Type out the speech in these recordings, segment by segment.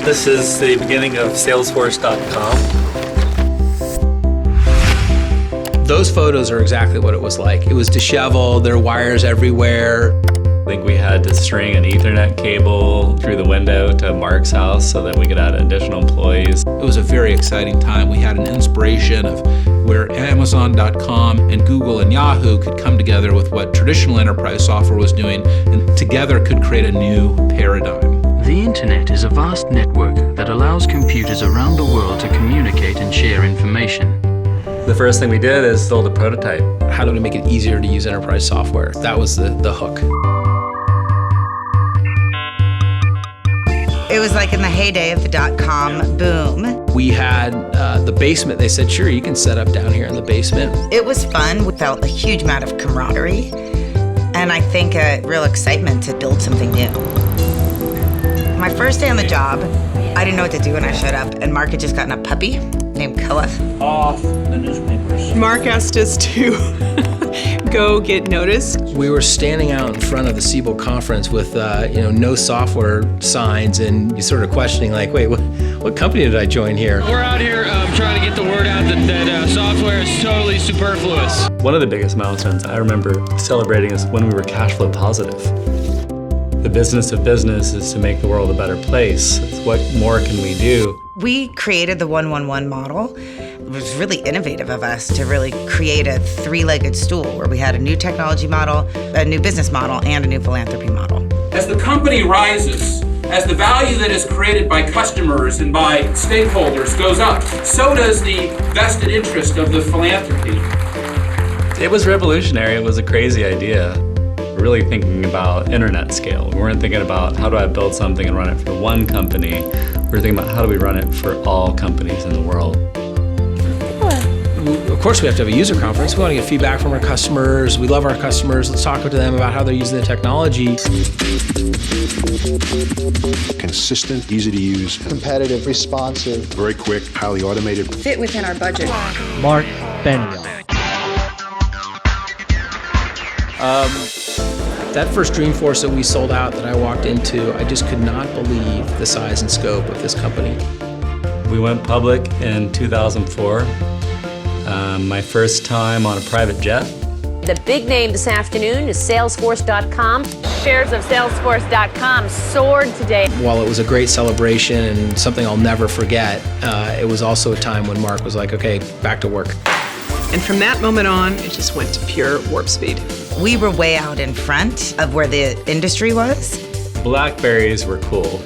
This is the beginning of Salesforce.com. Those photos are exactly what it was like. It was disheveled, there were wires everywhere. I think we had to string an Ethernet cable through the window to Mark's house so that we could add additional employees. It was a very exciting time. We had an inspiration of where Amazon.com and Google and Yahoo could come together with what traditional enterprise software was doing, and together could create a new paradigm. The internet is a vast network that allows computers around the world to communicate and share information. The first thing we did is build a prototype. How do we make it easier to use enterprise software? That was the hook. It was like in the heyday of the dot-com boom. We had the basement. They said, sure, you can set up down here in the basement. It was fun. We felt a huge amount of camaraderie, and I think a real excitement to build something new. My first day on the job, I didn't know what to do when I showed up, and Mark had just gotten a puppy named Koa. Off the newspapers. Mark asked us to go get noticed. We were standing out in front of the Siebel conference with no software signs, and you sort of questioning like, wait, what company did I join here? We're out here trying to get the word out that software is totally superfluous. One of the biggest milestones I remember celebrating is when we were cash flow positive. The business of business is to make the world a better place. It's what more can we do? We created the 1-1-1 model. It was really innovative of us to really create a three-legged stool where we had a new technology model, a new business model, and a new philanthropy model. As the company rises, as the value that is created by customers and by stakeholders goes up, so does the vested interest of the philanthropy. It was revolutionary. It was a crazy idea. Really thinking about internet scale. We weren't thinking about how do I build something and run it for one company. We were thinking about how do we run it for all companies in the world. Of course, we have to have a user conference. We want to get feedback from our customers. We love our customers. Let's talk to them about how they're using the technology. Consistent, easy to use. Competitive, responsive. Very quick, highly automated. Fit within our budget. Mark Benioff. That first Dreamforce that we sold out that I walked into, I just could not believe the size and scope of this company. We went public in 2004. My first time on a private jet. The big name this afternoon is Salesforce.com. Shares of Salesforce.com soared today. While it was a great celebration and something I'll never forget, it was also a time when Mark was like, okay, back to work. And from that moment on, it just went to pure warp speed. We were way out in front of where the industry was. Blackberries were cool.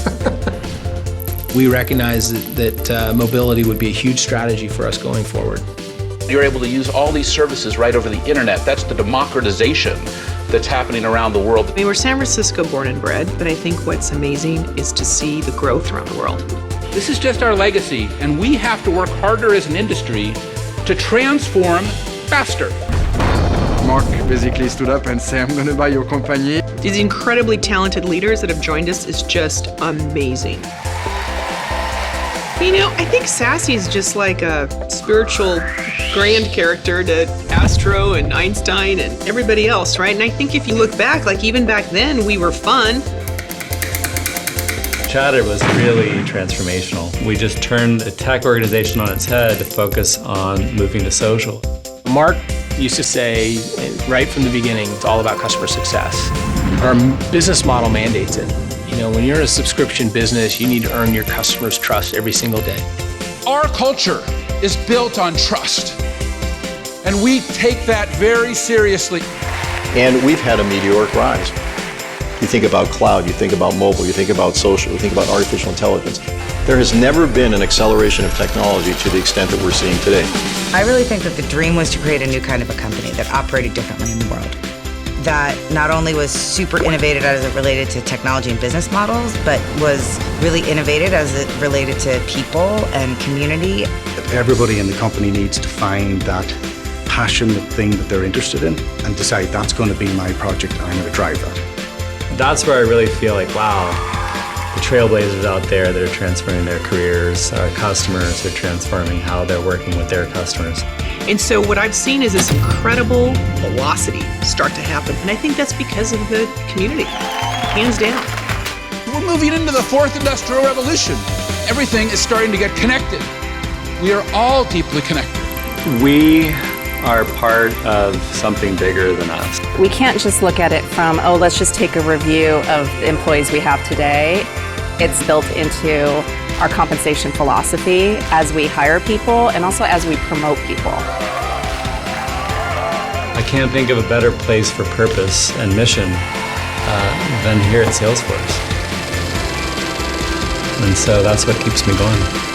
We recognized that mobility would be a huge strategy for us going forward. You're able to use all these services right over the internet. That's the democratization that's happening around the world. We were San Francisco born and bred, but I think what's amazing is to see the growth around the world. This is just our legacy, and we have to work harder as an industry to transform faster. Mark basically stood up and said, I'm going to buy your company. These incredibly talented leaders that have joined us is just amazing. You know, I think Sassy is just like a spiritual grand character to Astro and Einstein and everybody else, right? And I think if you look back, like even back then, we were fun. Chatter was really transformational. We just turned a tech organization on its head to focus on moving to social. Mark used to say, right from the beginning, it's all about customer success. Our business model mandates it. You know, when you're in a subscription business, you need to earn your customers' trust every single day. Our culture is built on trust, and we take that very seriously. And we've had a meteoric rise. You think about cloud, you think about mobile, you think about social, you think about artificial intelligence. There has never been an acceleration of technology to the extent that we're seeing today. I really think that the dream was to create a new kind of a company that operated differently in the world. That not only was super innovative as it related to technology and business models, but was really innovative as it related to people and community. Everybody in the company needs to find that passionate thing that they're interested in and decide that's going to be my project and I'm going to drive that. That's where I really feel like, wow, the trailblazers out there that are transforming their careers, our customers are transforming how they're working with their customers. And so what I've seen is this incredible velocity start to happen. And I think that's because of the community, hands down. We're moving into the fourth industrial revolution. Everything is starting to get connected. We are all deeply connected. We are part of something bigger than us. We can't just look at it from, oh, let's just take a review of the employees we have today. It's built into our compensation philosophy as we hire people and also as we promote people. I can't think of a better place for purpose and mission than here at Salesforce. And so that's what keeps me going.